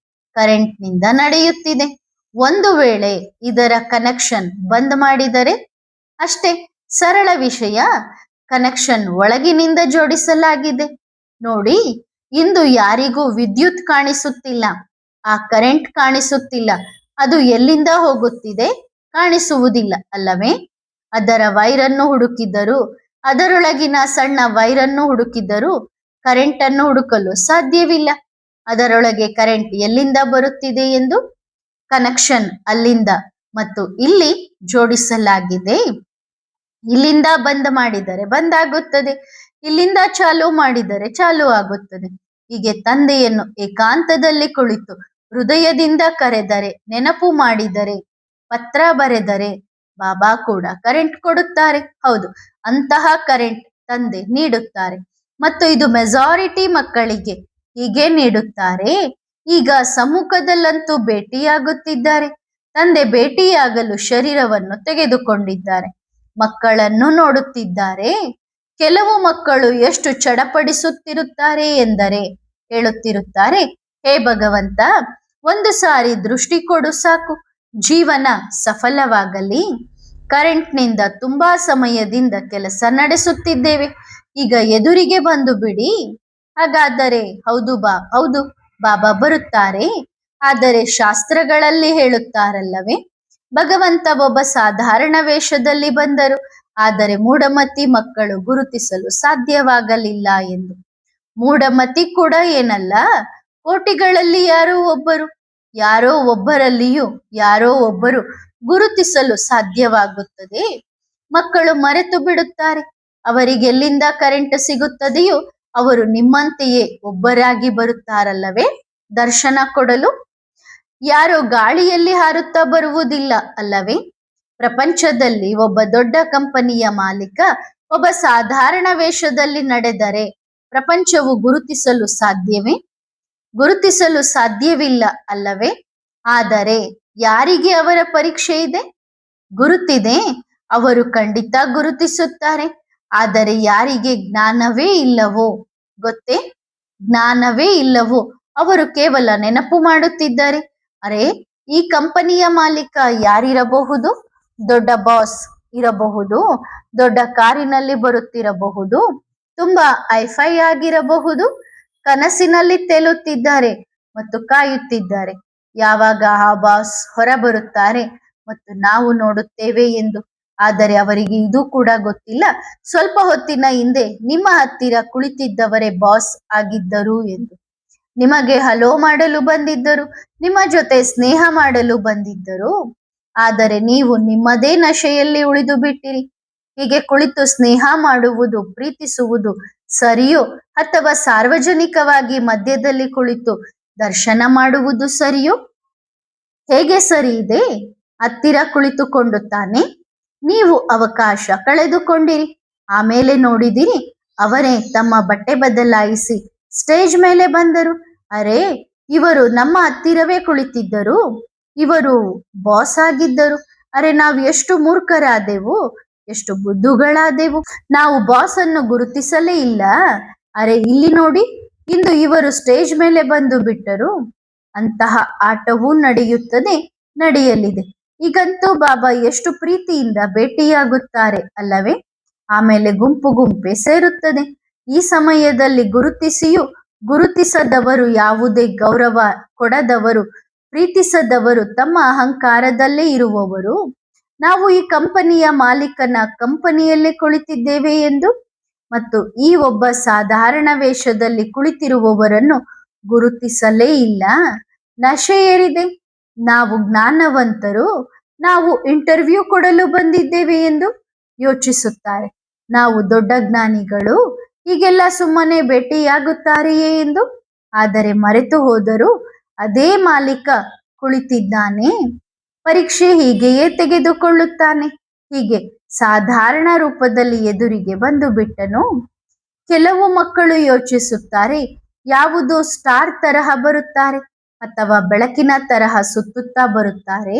ಕರೆಂಟ್ನಿಂದ ನಡೆಯುತ್ತಿದೆ. ಒಂದು ವೇಳೆ ಇದರ ಕನೆಕ್ಷನ್ ಬಂದ್ ಮಾಡಿದರೆ ಅಷ್ಟೇ, ಸರಳ ವಿಷಯ. ಕನೆಕ್ಷನ್ ಒಳಗಿನಿಂದ ಜೋಡಿಸಲಾಗಿದೆ. ನೋಡಿ, ಇಂದು ಯಾರಿಗೂ ವಿದ್ಯುತ್ ಕಾಣಿಸುತ್ತಿಲ್ಲ, ಆ ಕರೆಂಟ್ ಕಾಣಿಸುತ್ತಿಲ್ಲ. ಅದು ಎಲ್ಲಿಂದ ಹೋಗುತ್ತಿದೆ ಕಾಣಿಸುವುದಿಲ್ಲ ಅಲ್ಲವೇ? ಅದರ ವೈರನ್ನು ಹುಡುಕಿದರೂ, ಅದರೊಳಗಿನ ಸಣ್ಣ ವೈರನ್ನು ಹುಡುಕಿದರೂ ಕರೆಂಟ್ ಅನ್ನು ಹುಡುಕಲು ಸಾಧ್ಯವಿಲ್ಲ. ಅದರೊಳಗೆ ಕರೆಂಟ್ ಎಲ್ಲಿಂದ ಬರುತ್ತಿದೆ ಎಂದು ಕನೆಕ್ಷನ್ ಅಲ್ಲಿಂದ ಮತ್ತು ಇಲ್ಲಿ ಜೋಡಿಸಲಾಗಿದೆ. ಇಲ್ಲಿಂದ ಬಂದ್ ಮಾಡಿದರೆ ಬಂದ್ ಆಗುತ್ತದೆ, ಇಲ್ಲಿಂದ ಚಾಲು ಮಾಡಿದರೆ ಚಾಲು ಆಗುತ್ತದೆ. ಹೀಗೆ ತಂದೆಯನ್ನು ಏಕಾಂತದಲ್ಲಿ ಕುಳಿತು ಹೃದಯದಿಂದ ಕರೆದರೆ, ನೆನಪು ಮಾಡಿದರೆ, ಪತ್ರ ಬರೆದರೆ ಬಾಬಾ ಕೂಡ ಕರೆಂಟ್ ಕೊಡುತ್ತಾರೆ. ಹೌದು, ಅಂತಹ ಕರೆಂಟ್ ತಂದೆ ನೀಡುತ್ತಾರೆ. ಮತ್ತು ಇದು ಮೆಜಾರಿಟಿ ಮಕ್ಕಳಿಗೆ ಹೀಗೆ ನೀಡುತ್ತಾರೆ. ಈಗ ಸಮ್ಮುಖದಲ್ಲಂತೂ ಭೇಟಿಯಾಗುತ್ತಿದ್ದಾರೆ. ತಂದೆ ಭೇಟಿಯಾಗಲು ಶರೀರವನ್ನು ತೆಗೆದುಕೊಂಡಿದ್ದಾರೆ. ಮಕ್ಕಳನ್ನು ನೋಡುತ್ತಿದ್ದಾರೆ. ಕೆಲವು ಮಕ್ಕಳು ಎಷ್ಟು ಚಡಪಡಿಸುತ್ತಿರುತ್ತಾರೆ ಎಂದರೆ ಹೇಳುತ್ತಿರುತ್ತಾರೆ, ಹೇ ಭಗವಂತ, ಒಂದು ಸಾರಿ ದೃಷ್ಟಿ ಕೊಡು ಸಾಕು, ಜೀವನ ಸಫಲವಾಗಲಿ. ಕರೆಂಟ್ನಿಂದ ತುಂಬಾ ಸಮಯದಿಂದ ಕೆಲಸ ನಡೆಸುತ್ತಿದ್ದೇವೆ, ಈಗ ಎದುರಿಗೆ ಬಂದು ಬಿಡಿ. ಹಾಗಾದರೆ ಹೌದು ಬಾಬಾ ಬರುತ್ತಾರೆ. ಆದರೆ ಶಾಸ್ತ್ರಗಳಲ್ಲಿ ಹೇಳುತ್ತಾರಲ್ಲವೇ, ಭಗವಂತ ಒಬ್ಬ ಸಾಧಾರಣ ವೇಷದಲ್ಲಿ ಬಂದರು, ಆದರೆ ಮೂಢಮತಿ ಮಕ್ಕಳು ಗುರುತಿಸಲು ಸಾಧ್ಯವಾಗಲಿಲ್ಲ ಎಂದು. ಮೂಢಮತಿ ಕೂಡ ಏನಲ್ಲ, ಕೋಟಿಗಳಲ್ಲಿ ಯಾರೋ ಒಬ್ಬರಲ್ಲಿಯೂ ಯಾರೋ ಒಬ್ಬರು ಗುರುತಿಸಲು ಸಾಧ್ಯವಾಗುತ್ತದೆ. ಮಕ್ಕಳು ಮರೆತು ಬಿಡುತ್ತಾರೆ. ಅವರಿಗೆಲ್ಲಿಂದ ಕರೆಂಟ್ ಸಿಗುತ್ತದೆಯೋ ಅವರು ನಿಮ್ಮಂತೆಯೇ ಒಬ್ಬರಾಗಿ ಬರುತ್ತಾರಲ್ಲವೇ ದರ್ಶನ ಕೊಡಲು. ಯಾರೋ ಗಾಳಿಯಲ್ಲಿ ಹಾರುತ್ತಾ ಬರುವುದಿಲ್ಲ ಅಲ್ಲವೇ? ಪ್ರಪಂಚದಲ್ಲಿ ಒಬ್ಬ ದೊಡ್ಡ ಕಂಪನಿಯ ಮಾಲೀಕ ಒಬ್ಬ ಸಾಧಾರಣ ವೇಷದಲ್ಲಿ ನಡೆದರೆ ಪ್ರಪಂಚವು ಗುರುತಿಸಲು ಸಾಧ್ಯವೇ? ಗುರುತಿಸಲು ಸಾಧ್ಯವಿಲ್ಲ ಅಲ್ಲವೇ? ಆದರೆ ಯಾರಿಗೆ ಅವರ ಪರೀಕ್ಷೆ ಇದೆ, ಗುರುತಿದೆ, ಅವರು ಖಂಡಿತ ಗುರುತಿಸುತ್ತಾರೆ. ಆದರೆ ಯಾರಿಗೆ ಜ್ಞಾನವೇ ಇಲ್ಲವೋ, ಗೊತ್ತೇ, ಜ್ಞಾನವೇ ಇಲ್ಲವೋ ಅವರು ಕೇವಲ ನೆನಪು ಮಾಡುತ್ತಿದ್ದಾರೆ. ಅರೆ, ಈ ಕಂಪನಿಯ ಮಾಲೀಕ ಯಾರಿರಬಹುದು? ದೊಡ್ಡ ಬಾಸ್ ಇರಬಹುದು, ದೊಡ್ಡ ಕಾರಿನಲ್ಲಿ ಬರುತ್ತಿರಬಹುದು, ತುಂಬಾ ಐಫೈ ಆಗಿರಬಹುದು. ಕನಸಿನಲ್ಲಿ ತೇಲುತ್ತಿದ್ದಾರೆ ಮತ್ತು ಕಾಯುತ್ತಿದ್ದಾರೆ ಯಾವಾಗ ಆ ಬಾಸ್ ಹೊರಬರುತ್ತಾರೆ ಮತ್ತು ನಾವು ನೋಡುತ್ತೇವೆ ಎಂದು. ಆದರೆ ಅವರಿಗೆ ಇದು ಕೂಡ ಗೊತ್ತಿಲ್ಲ, ಸ್ವಲ್ಪ ಹೊತ್ತಿನ ಹಿಂದೆ ನಿಮ್ಮ ಹತ್ತಿರ ಕುಳಿತಿದ್ದವರೇ ಬಾಸ್ ಆಗಿದ್ದರು ಎಂದು. ನಿಮಗೆ ಹಲೋ ಮಾಡಲು ಬಂದಿದ್ದರು, ನಿಮ್ಮ ಜೊತೆ ಸ್ನೇಹ ಮಾಡಲು ಬಂದಿದ್ದರು. ಆದರೆ ನೀವು ನಿಮ್ಮದೇ ನಶೆಯಲ್ಲಿ ಉಳಿದು ಬಿಟ್ಟಿರಿ. ಹೀಗೆ ಕುಳಿತು ಸ್ನೇಹ ಮಾಡುವುದು, ಪ್ರೀತಿಸುವುದು ಸರಿಯೋ, ಅಥವಾ ಸಾರ್ವಜನಿಕವಾಗಿ ಮಧ್ಯದಲ್ಲಿ ಕುಳಿತು ದರ್ಶನ ಮಾಡುವುದು ಸರಿಯೋ? ಹೇಗೆ ಸರಿ ಇದೆ? ಹತ್ತಿರ ಕುಳಿತುಕೊಂಡು ತಾನೆ ನೀವು ಅವಕಾಶ ಕಳೆದುಕೊಂಡಿರಿ. ಆಮೇಲೆ ನೋಡಿದಿರಿ, ಅವರೇ ತಮ್ಮ ಬಟ್ಟೆ ಬದಲಾಯಿಸಿ ಸ್ಟೇಜ್ ಮೇಲೆ ಬಂದರು. ಅರೆ, ಇವರು ನಮ್ಮ ಹತ್ತಿರವೇ ಕುಳಿತಿದ್ದರು, ಇವರು ಬಾಸ್ ಆಗಿದ್ದರು. ಅರೆ, ನಾವು ಎಷ್ಟು ಮೂರ್ಖರಾದೆವು, ಎಷ್ಟು ಬುದ್ಧುಗಳಾದೆವು, ನಾವು ಬಾಸ್ ಅನ್ನು ಗುರುತಿಸಲೇ ಇಲ್ಲ. ಅರೆ, ಇಲ್ಲಿ ನೋಡಿ, ಇಂದು ಇವರು ಸ್ಟೇಜ್ ಮೇಲೆ ಬಂದು ಬಿಟ್ಟರು. ಅಂತಹ ಆಟವೂ ನಡೆಯುತ್ತದೆ, ನಡೆಯಲಿದೆ. ಈಗಂತೂ ಬಾಬಾ ಎಷ್ಟು ಪ್ರೀತಿಯಿಂದ ಭೇಟಿಯಾಗುತ್ತಾರೆ ಅಲ್ಲವೇ? ಆಮೇಲೆ ಗುಂಪು ಗುಂಪೆ ಸೇರುತ್ತದೆ. ಈ ಸಮಯದಲ್ಲಿ ಗುರುತಿಸಿಯೂ ಗುರುತಿಸದವರು, ಯಾವುದೇ ಗೌರವ ಕೊಡದವರು, ಪ್ರೀತಿಸದವರು, ತಮ್ಮ ಅಹಂಕಾರದಲ್ಲೇ ಇರುವವರು, ನಾವು ಈ ಕಂಪನಿಯ ಮಾಲೀಕನ ಕಂಪನಿಯಲ್ಲೇ ಕುಳಿತಿದ್ದೇವೆ ಎಂದು ಮತ್ತು ಈ ಒಬ್ಬ ಸಾಧಾರಣ ವೇಷದಲ್ಲಿ ಕುಳಿತಿರುವವರನ್ನು ಗುರುತಿಸಲೇ ಇಲ್ಲ. ನಶೆ ಏರಿದೆ, ನಾವು ಜ್ಞಾನವಂತರು, ನಾವು ಇಂಟರ್ವ್ಯೂ ಕೊಡಲು ಬಂದಿದ್ದೇವೆ ಎಂದು ಯೋಚಿಸುತ್ತಾರೆ. ನಾವು ದೊಡ್ಡ ಜ್ಞಾನಿಗಳು, ಹೀಗೆಲ್ಲ ಸುಮ್ಮನೆ ಭೇಟಿಯಾಗುತ್ತಾರೆಯೇ ಎಂದು. ಆದರೆ ಮರೆತು ಹೋದರು, ಅದೇ ಮಾಲೀಕ ಕುಳಿತಿದ್ದಾನೆ, ಪರೀಕ್ಷೆ ಹೀಗೆಯೇ ತೆಗೆದುಕೊಳ್ಳುತ್ತಾನೆ. ಹೀಗೆ ಸಾಧಾರಣ ರೂಪದಲ್ಲಿ ಎದುರಿಗೆ ಬಂದು ಬಿಟ್ಟನು. ಕೆಲವು ಮಕ್ಕಳು ಯೋಚಿಸುತ್ತಾರೆ, ಯಾವುದೋ ಸ್ಟಾರ್ ತರಹ ಬರುತ್ತಾರೆ ಅಥವಾ ಬೆಳಕಿನ ತರಹ ಸುತ್ತುತ್ತಾ ಬರುತ್ತಾರೆ,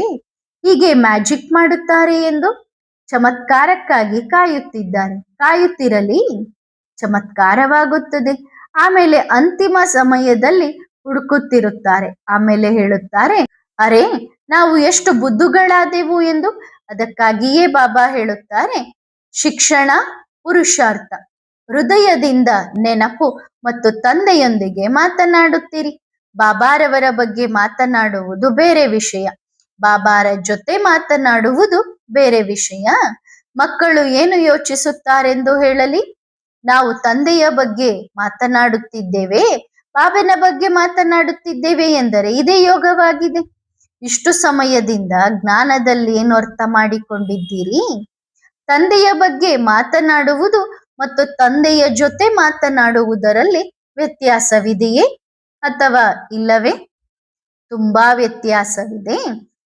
ಹೀಗೆ ಮ್ಯಾಜಿಕ್ ಮಾಡುತ್ತಾರೆ ಎಂದು. ಚಮತ್ಕಾರಕ್ಕಾಗಿ ಕಾಯುತ್ತಿದ್ದಾರೆ. ಕಾಯುತ್ತಿರಲಿ, ಚಮತ್ಕಾರವಾಗುತ್ತದೆ. ಆಮೇಲೆ ಅಂತಿಮ ಸಮಯದಲ್ಲಿ ಹುಡುಕುತ್ತಿರುತ್ತಾರೆ. ಆಮೇಲೆ ಹೇಳುತ್ತಾರೆ, ಅರೆ, ನಾವು ಎಷ್ಟು ಬುದ್ಧುಗಳಾದೆವು ಎಂದು. ಅದಕ್ಕಾಗಿಯೇ ಬಾಬಾ ಹೇಳುತ್ತಾರೆ, ಶಿಕ್ಷಣ ಪುರುಷಾರ್ಥ, ಹೃದಯದಿಂದ ನೆನಪು ಮತ್ತು ತಂದೆಯೊಂದಿಗೆ ಮಾತನಾಡುತ್ತೀರಿ. ಬಾಬಾರವರ ಬಗ್ಗೆ ಮಾತನಾಡುವುದು ಬೇರೆ ವಿಷಯ, ಬಾಬಾರ ಜೊತೆ ಮಾತನಾಡುವುದು ಬೇರೆ ವಿಷಯ. ಮಕ್ಕಳು ಏನು ಯೋಚಿಸುತ್ತಾರೆಂದು ಹೇಳಲಿ? ನಾವು ತಂದೆಯ ಬಗ್ಗೆ ಮಾತನಾಡುತ್ತಿದ್ದೇವೆ, ಬಾಬನ ಬಗ್ಗೆ ಮಾತನಾಡುತ್ತಿದ್ದೇವೆ ಎಂದರೆ ಇದೇ ಯೋಗವಾಗಿದೆ. ಇಷ್ಟು ಸಮಯದಿಂದ ಜ್ಞಾನದಲ್ಲಿ ಏನು ಅರ್ಥ ಮಾಡಿಕೊಂಡಿದ್ದೀರಿ? ತಂದೆಯ ಬಗ್ಗೆ ಮಾತನಾಡುವುದು ಮತ್ತು ತಂದೆಯ ಜೊತೆ ಮಾತನಾಡುವುದರಲ್ಲಿ ವ್ಯತ್ಯಾಸವಿದೆಯೇ ಅಥವಾ ಇಲ್ಲವೇ? ತುಂಬಾ ವ್ಯತ್ಯಾಸವಿದೆ.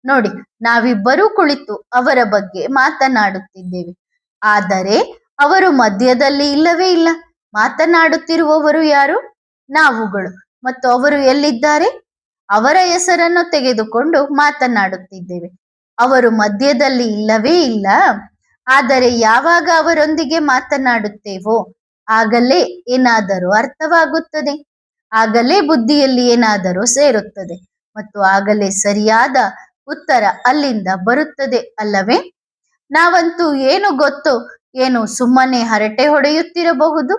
ನೋಡಿ, ನಾವಿಬ್ಬರೂ ಕುಳಿತು ಅವರ ಬಗ್ಗೆ ಮಾತನಾಡುತ್ತಿದ್ದೇವೆ, ಆದರೆ ಅವರು ಮಧ್ಯದಲ್ಲಿ ಇಲ್ಲವೇ ಇಲ್ಲ. ಮಾತನಾಡುತ್ತಿರುವವರು ಯಾರು? ನಾವುಗಳು. ಮತ್ತು ಅವರು ಎಲ್ಲಿದ್ದಾರೆ? ಅವರ ಹೆಸರನ್ನು ತೆಗೆದುಕೊಂಡು ಮಾತನಾಡುತ್ತಿದ್ದೇವೆ. ಅವರು ಮಧ್ಯದಲ್ಲಿ ಇಲ್ಲವೇ ಇಲ್ಲ. ಆದರೆ ಯಾವಾಗ ಅವರೊಂದಿಗೆ ಮಾತನಾಡುತ್ತೇವೋ ಆಗಲೇ ಏನಾದರೂ ಅರ್ಥವಾಗುತ್ತದೆ, ಆಗಲೇ ಬುದ್ಧಿಯಲ್ಲಿ ಏನಾದರೂ ಸೇರುತ್ತದೆ ಮತ್ತು ಆಗಲೇ ಸರಿಯಾದ ಉತ್ತರ ಅಲ್ಲಿಂದ ಬರುತ್ತದೆ ಅಲ್ಲವೇ? ನಾವಂತೂ ಏನು ಗೊತ್ತು, ಏನು ಸುಮ್ಮನೆ ಹರಟೆ ಹೊಡೆಯುತ್ತಿರಬಹುದು.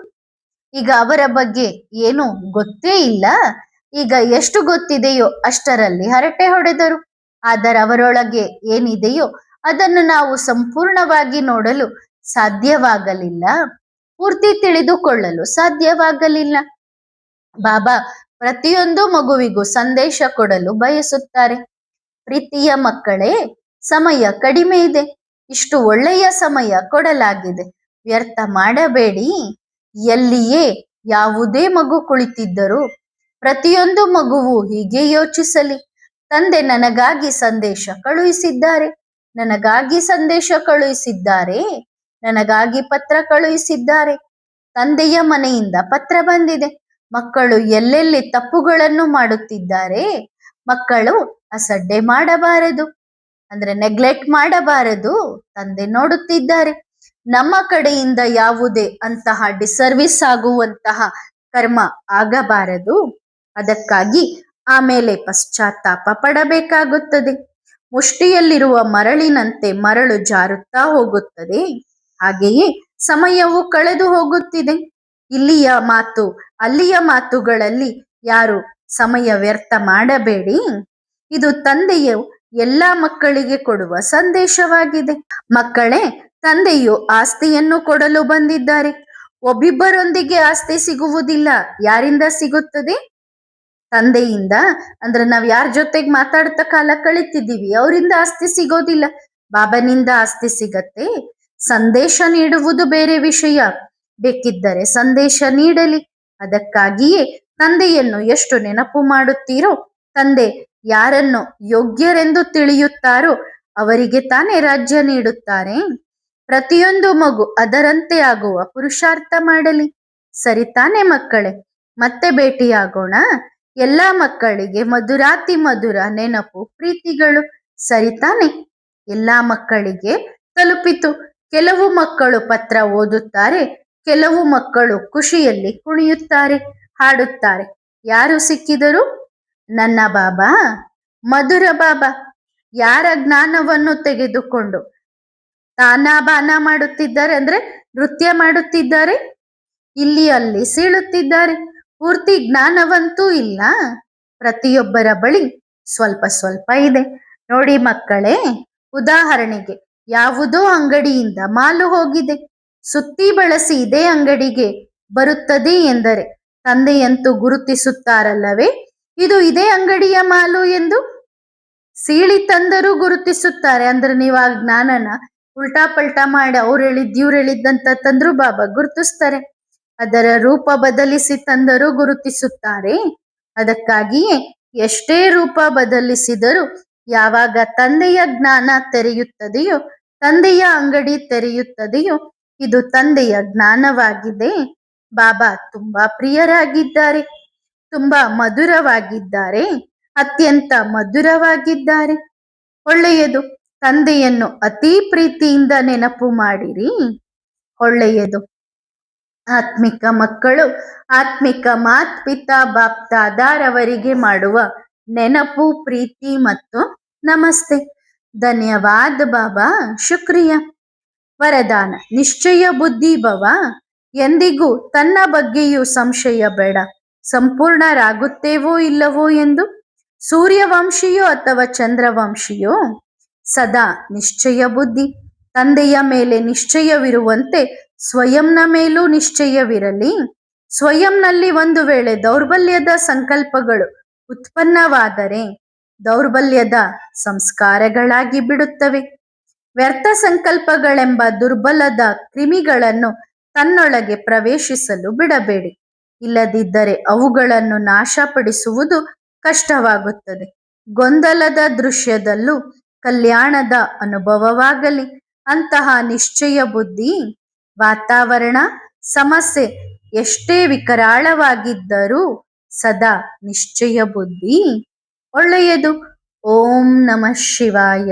ಈಗ ಅವರ ಬಗ್ಗೆ ಏನು ಗೊತ್ತೇ ಇಲ್ಲ. ಈಗ ಎಷ್ಟು ಗೊತ್ತಿದೆಯೋ ಅಷ್ಟರಲ್ಲಿ ಹರಟೆ ಹೊಡೆದರು. ಆದರೆ ಅವರೊಳಗೆ ಏನಿದೆಯೋ ಅದನ್ನು ನಾವು ಸಂಪೂರ್ಣವಾಗಿ ನೋಡಲು ಸಾಧ್ಯವಾಗಲಿಲ್ಲ, ಪೂರ್ತಿ ತಿಳಿದುಕೊಳ್ಳಲು ಸಾಧ್ಯವಾಗಲಿಲ್ಲ. ಬಾಬಾ ಪ್ರತಿಯೊಂದು ಮಗುವಿಗೂ ಸಂದೇಶ ಕೊಡಲು ಬಯಸುತ್ತಾರೆ. ಪ್ರೀತಿಯ ಮಕ್ಕಳೇ, ಸಮಯ ಕಡಿಮೆ ಇದೆ, ಇಷ್ಟು ಒಳ್ಳೆಯ ಸಮಯ ಕೊಡಲಾಗಿದೆ, ವ್ಯರ್ಥ ಮಾಡಬೇಡಿ. ಎಲ್ಲಿಯೇ ಯಾವುದೇ ಮಗು ಕುಳಿತಿದ್ದರೂ ಪ್ರತಿಯೊಂದು ಮಗುವು ಹೀಗೆ ಯೋಚಿಸಲಿ, ತಂದೆ ನನಗಾಗಿ ಸಂದೇಶ ಕಳುಹಿಸಿದ್ದಾರೆ, ನನಗಾಗಿ ಸಂದೇಶ ಕಳುಹಿಸಿದ್ದಾರೆ, ನನಗಾಗಿ ಪತ್ರ ಕಳುಹಿಸಿದ್ದಾರೆ. ತಂದೆಯ ಮನೆಯಿಂದ ಪತ್ರ ಬಂದಿದೆ. ಮಕ್ಕಳು ಎಲ್ಲೆಲ್ಲಿ ತಪ್ಪುಗಳನ್ನು ಮಾಡುತ್ತಿದ್ದಾರೆ, ಮಕ್ಕಳು ಅಸಡ್ಡೆ ಮಾಡಬಾರದು, ಅಂದ್ರೆ ನೆಗ್ಲೆಕ್ಟ್ ಮಾಡಬಾರದು. ತಂದೆ ನೋಡುತ್ತಿದ್ದಾರೆ. ನಮ್ಮ ಕಡೆಯಿಂದ ಯಾವುದೇ ಅಂತಹ ಡಿಸರ್ವಿಸ್ ಆಗುವಂತಹ ಕರ್ಮ ಆಗಬಾರದು. ಅದಕ್ಕಾಗಿ ಆಮೇಲೆ ಪಶ್ಚಾತ್ತಾಪ ಪಡಬೇಕಾಗುತ್ತದೆ. ಮುಷ್ಟಿಯಲ್ಲಿರುವ ಮರಳಿನಂತೆ ಮರಳು ಜಾರುತ್ತಾ ಹೋಗುತ್ತದೆ, ಹಾಗೆಯೇ ಸಮಯವು ಕಳೆದು ಹೋಗುತ್ತಿದೆ. ಇಲ್ಲಿಯ ಮಾತು ಅಲ್ಲಿಯ ಮಾತುಗಳಲ್ಲಿ ಯಾರು ಸಮಯ ವ್ಯರ್ಥ ಮಾಡಬೇಡಿ. ಇದು ತಂದೆಯು ಎಲ್ಲ ಮಕ್ಕಳಿಗೆ ಕೊಡುವ ಸಂದೇಶವಾಗಿದೆ. ಮಕ್ಕಳೇ, ತಂದೆಯು ಆಸ್ತಿಯನ್ನು ಕೊಡಲು ಬಂದಿದ್ದಾರೆ. ಒಬ್ಬಿಬ್ಬರೊಂದಿಗೆ ಆಸ್ತಿ ಸಿಗುವುದಿಲ್ಲ. ಯಾರಿಂದ ಸಿಗುತ್ತದೆ? ತಂದೆಯಿಂದ. ಅಂದ್ರೆ ನಾವ್ ಯಾರ ಜೊತೆಗೆ ಮಾತಾಡ್ತಾ ಕಾಲ ಕಳೀತಿದ್ದೀವಿ ಅವರಿಂದ ಆಸ್ತಿ ಸಿಗೋದಿಲ್ಲ, ಬಾಬನಿಂದ ಆಸ್ತಿ ಸಿಗತ್ತೆ. ಸಂದೇಶ ನೀಡುವುದು ಬೇರೆ ವಿಷಯ, ಬೇಕಿದ್ದರೆ ಸಂದೇಶ ನೀಡಲಿ. ಅದಕ್ಕಾಗಿಯೇ ತಂದೆಯನ್ನು ಎಷ್ಟು ನೆನಪು ಮಾಡುತ್ತೀರೋ, ತಂದೆ ಯಾರನ್ನು ಯೋಗ್ಯರೆಂದು ತಿಳಿಯುತ್ತಾರೋ ಅವರಿಗೆ ತಾನೇ ರಾಜ್ಯ ನೀಡುತ್ತಾರೆ. ಪ್ರತಿಯೊಂದು ಮಗು ಅದರಂತೆ ಆಗುವ ಪುರುಷಾರ್ಥ ಮಾಡಲಿ. ಸರಿ ತಾನೇ ಮಕ್ಕಳೇ? ಮತ್ತೆ ಭೇಟಿಯಾಗೋಣ. ಎಲ್ಲ ಮಕ್ಕಳಿಗೆ ಮಧುರಾತಿ ಮಧುರ ನೆನಪು ಪ್ರೀತಿಗಳು. ಸರಿ ತಾನೆ? ಎಲ್ಲ ಮಕ್ಕಳಿಗೆ ತಲುಪಿತು. ಕೆಲವು ಮಕ್ಕಳು ಪತ್ರ ಓದುತ್ತಾರೆ, ಕೆಲವು ಮಕ್ಕಳು ಖುಷಿಯಲ್ಲಿ ಕುಣಿಯುತ್ತಾರೆ, ಹಾಡುತ್ತಾರೆ. ಯಾರು ಸಿಕ್ಕಿದರು? ನನ್ನ ಬಾಬಾ, ಮಧುರ ಬಾಬಾ. ಯಾರ ಜ್ಞಾನವನ್ನು ತೆಗೆದುಕೊಂಡು ತಾನಾಬಾನ ಮಾಡುತ್ತಿದ್ದಾರೆ, ಅಂದ್ರೆ ನೃತ್ಯ ಮಾಡುತ್ತಿದ್ದಾರೆ, ಇಲ್ಲಿ ಅಲ್ಲಿ ಸೀಳುತ್ತಿದ್ದಾರೆ. ಪೂರ್ತಿ ಜ್ಞಾನವಂತೂ ಇಲ್ಲ, ಪ್ರತಿಯೊಬ್ಬರ ಬಳಿ ಸ್ವಲ್ಪ ಸ್ವಲ್ಪ ಇದೆ. ನೋಡಿ ಮಕ್ಕಳೇ, ಉದಾಹರಣೆಗೆ ಯಾವುದೋ ಅಂಗಡಿಯಿಂದ ಮಾಲು ಹೋಗಿದೆ, ಸುತ್ತಿ ಬಳಸಿ ಇದೇ ಅಂಗಡಿಗೆ ಬರುತ್ತದೆ ಎಂದರೆ ತಂದೆಯಂತೂ ಗುರುತಿಸುತ್ತಾರಲ್ಲವೇ ಇದು ಇದೇ ಅಂಗಡಿಯ ಮಾಲು ಎಂದು? ಸೀಳಿ ತಂದರೂ ಗುರುತಿಸುತ್ತಾರೆ. ಅಂದ್ರೆ ನೀವು ಆ ಜ್ಞಾನನ ಉಲ್ಟಾ ಪಲ್ಟಾ ಮಾಡಿ ಅವ್ರು ಹೇಳಿದ್ ಇವ್ರು ಹೇಳಿದ್ದಂತ ತಂದ್ರು ಬಾಬಾ ಗುರುತಿಸ್ತಾರೆ. ಅದರ ರೂಪ ಬದಲಿಸಿ ತಂದರೂ ಗುರುತಿಸುತ್ತಾರೆ. ಅದಕ್ಕಾಗಿಯೇ ಎಷ್ಟೇ ರೂಪ ಬದಲಿಸಿದರೂ ಯಾವಾಗ ತಂದೆಯ ಜ್ಞಾನ ತೆರೆಯುತ್ತದೆಯೋ, ತಂದೆಯ ಅಂಗಡಿ ತೆರೆಯುತ್ತದೆಯೋ, ಇದು ತಂದೆಯ ಜ್ಞಾನವಾಗಿದೆ. ಬಾಬಾ ತುಂಬಾ ಪ್ರಿಯರಾಗಿದ್ದಾರೆ, ತುಂಬಾ ಮಧುರವಾಗಿದ್ದಾರೆ, ಅತ್ಯಂತ ಮಧುರವಾಗಿದ್ದಾರೆ. ಒಳ್ಳೆಯದು. ತಂದೆಯನ್ನು ಅತಿ ಪ್ರೀತಿಯಿಂದ ನೆನಪು ಮಾಡಿರಿ. ಒಳ್ಳೆಯದು. ಆತ್ಮಿಕ ಮಕ್ಕಳು ಆತ್ಮಿಕ ಮಾತ್ ಪಿತಾ ಬಾಪ್ತಾದಾರವರಿಗೆ ಮಾಡುವ ನೆನಪು, ಪ್ರೀತಿ ಮತ್ತು ನಮಸ್ತೆ. ಧನ್ಯವಾದ ಬಾಬಾ, ಶುಕ್ರಿಯ. ವರದಾನ: ನಿಶ್ಚಯ ಬುದ್ಧಿ ಭವ. ಎಂದಿಗೂ ತನ್ನ ಬಗ್ಗೆಯೂ ಸಂಶಯ ಬೇಡ. ಸಂಪೂರ್ಣರಾಗುತ್ತೇವೋ ಇಲ್ಲವೋ ಎಂದು. ಸೂರ್ಯವಂಶಿಯೋ ಅಥವಾ ಚಂದ್ರವಂಶಿಯೋ, ಸದಾ ನಿಶ್ಚಯ ಬುದ್ಧಿ. ತಂದೆಯ ಮೇಲೆ ನಿಶ್ಚಯವಿರುವಂತೆ ಸ್ವಯಂನ ಮೇಲೂ ನಿಶ್ಚಯವಿರಲಿ. ಸ್ವಯಂನಲ್ಲಿ ಒಂದು ವೇಳೆ ದೌರ್ಬಲ್ಯದ ಸಂಕಲ್ಪಗಳು ಉತ್ಪನ್ನವಾದರೆ ದೌರ್ಬಲ್ಯದ ಸಂಸ್ಕಾರಗಳಾಗಿ ಬಿಡುತ್ತವೆ. ವ್ಯರ್ಥ ಸಂಕಲ್ಪಗಳೆಂಬ ದುರ್ಬಲದ ಕ್ರಿಮಿಗಳನ್ನು ತನ್ನೊಳಗೆ ಪ್ರವೇಶಿಸಲು ಬಿಡಬೇಡಿ. ಇಲ್ಲದಿದ್ದರೆ ಅವುಗಳನ್ನು ನಾಶಪಡಿಸುವುದು ಕಷ್ಟವಾಗುತ್ತದೆ. ಗೊಂದಲದ ದೃಶ್ಯದಲ್ಲೂ ಕಲ್ಯಾಣದ ಅನುಭವವಾಗಲಿ. ಅಂತಹ ನಿಶ್ಚಯ ಬುದ್ಧಿ ವಾತಾವರಣ, ಸಮಸ್ಯೆ ಎಷ್ಟೇ ವಿಕರಾಳವಾಗಿದ್ದರೂ ಸದಾ ನಿಶ್ಚಯ ಬುದ್ಧಿ ಒಳ್ಳೆಯದು. ಓಂ ನಮಃ ಶಿವಾಯ.